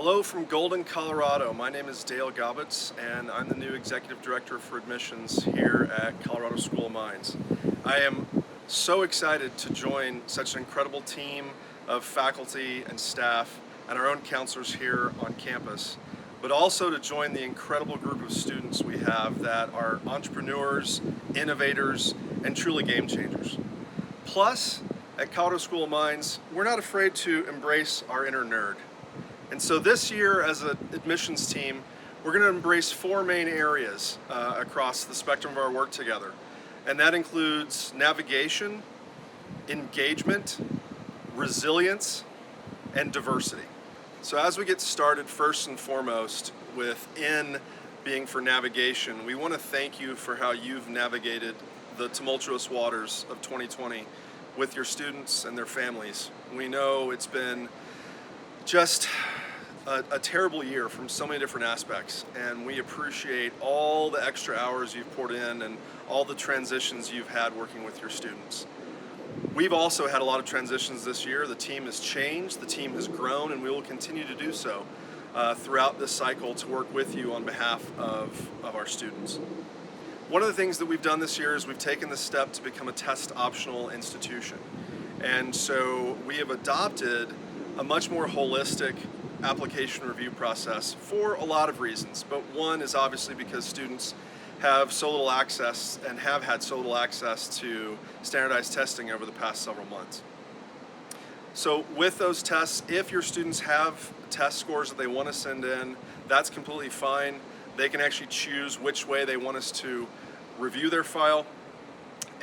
Hello from Golden, Colorado. My name is Dale Gobbets, and I'm the new Executive Director for Admissions here at Colorado School of Mines. I am so excited to join such an incredible team of faculty and staff and our own counselors here on campus, but also to join the incredible group of students we have that are entrepreneurs, innovators, and truly game changers. Plus, at Colorado School of Mines, we're not afraid to embrace our inner nerd. And so this year, as an admissions team, we're going to embrace four main areas across the spectrum of our work together. And that includes navigation, engagement, resilience, and diversity. So as we get started, first and foremost, with N being for navigation, we want to thank you for how you've navigated the tumultuous waters of 2020 with your students and their families. We know it's been just a terrible year from so many different aspects, and we appreciate all the extra hours you've poured in and all the transitions you've had working with your students. We've also had a lot of transitions this year. The team has changed, the team has grown, and we will continue to do so throughout this cycle to work with you on behalf of our students. One of the things that we've done this year is we've taken the step to become a test optional institution. And so we have adopted a much more holistic application review process for a lot of reasons, but one is obviously because students have so little access and have had so little access to standardized testing over the past several months. So with those tests, if your students have test scores that they want to send in, that's completely fine. They can actually choose which way they want us to review their file.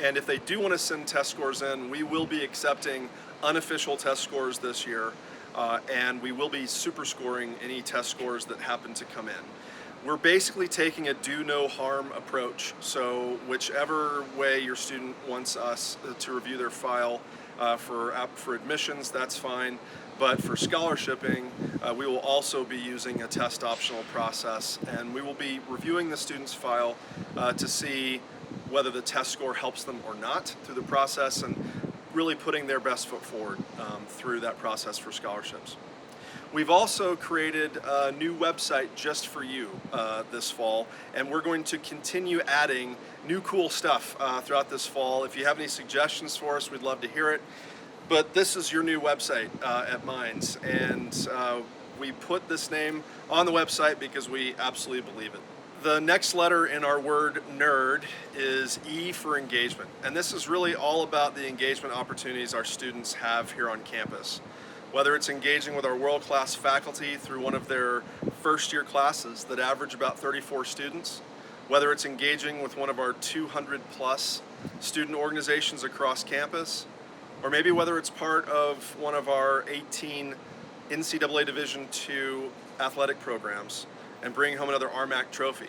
And if they do want to send test scores in, we will be accepting unofficial test scores this year. And we will be super scoring any test scores that happen to come in. We're basically taking a do no harm approach. So whichever way your student wants us to review their file for admissions, that's fine. But for scholarshiping, we will also be using a test optional process, and we will be reviewing the student's file to see whether the test score helps them or not through the process, and really putting their best foot forward through that process for scholarships. We've also created a new website just for you this fall, and we're going to continue adding new cool stuff throughout this fall. If you have any suggestions for us, we'd love to hear it. But this is your new website at Mines, and we put this name on the website because we absolutely believe it. The next letter in our word nerd is E for engagement. And this is really all about the engagement opportunities our students have here on campus. Whether it's engaging with our world-class faculty through one of their first-year classes that average about 34 students, whether it's engaging with one of our 200-plus student organizations across campus, or maybe whether it's part of one of our 18 NCAA Division II athletic programs and bring home another RMAC trophy.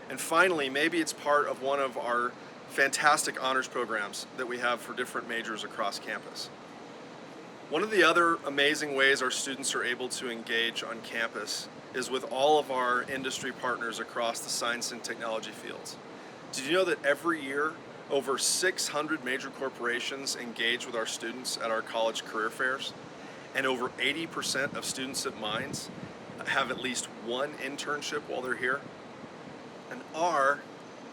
And finally, maybe it's part of one of our fantastic honors programs that we have for different majors across campus. One of the other amazing ways our students are able to engage on campus is with all of our industry partners across the science and technology fields. Did you know that every year over 600 major corporations engage with our students at our college career fairs, and over 80% of students at Mines have at least one internship while they're here? And R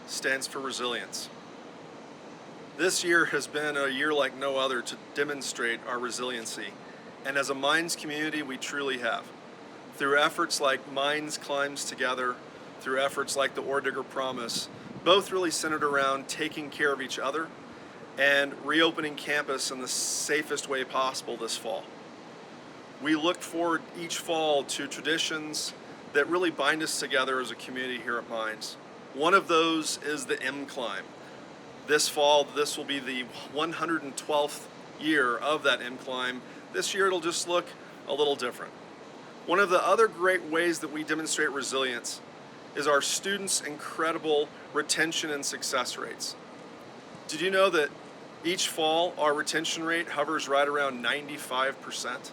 stands for resilience. This year has been a year like no other to demonstrate our resiliency, and as a Mines community, we truly have. Through efforts like Mines Climbs Together, through efforts like the Ore Digger Promise, both really centered around taking care of each other and reopening campus in the safest way possible this fall. We look forward each fall to traditions that really bind us together as a community here at Mines. One of those is the M Climb. This fall, this will be the 112th year of that M Climb. This year it'll just look a little different. One of the other great ways that we demonstrate resilience is our students' incredible retention and success rates. Did you know that each fall our retention rate hovers right around 95%?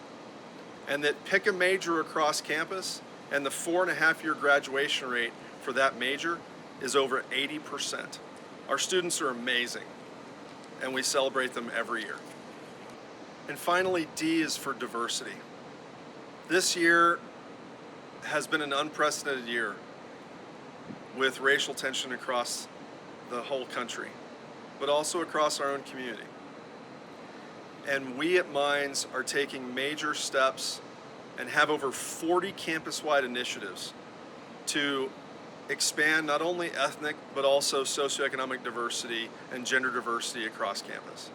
And that pick a major across campus and the 4.5-year graduation rate for that major is over 80%. Our students are amazing, and we celebrate them every year. And finally, D is for diversity. This year, has been an unprecedented year with racial tension across the whole country, but also across our own community. And we at Mines are taking major steps and have over 40 campus-wide initiatives to expand not only ethnic but also socioeconomic diversity and gender diversity across campus.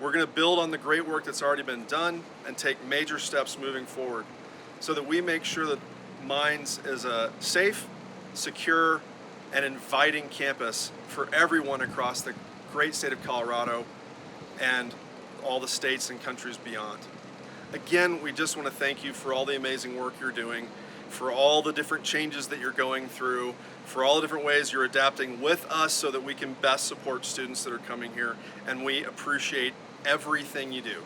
We're going to build on the great work that's already been done and take major steps moving forward so that we make sure that Mines is a safe, secure, and inviting campus for everyone across the great state of Colorado and all the states and countries beyond. Again, we just want to thank you for all the amazing work you're doing, for all the different changes that you're going through, for all the different ways you're adapting with us so that we can best support students that are coming here, and we appreciate everything you do.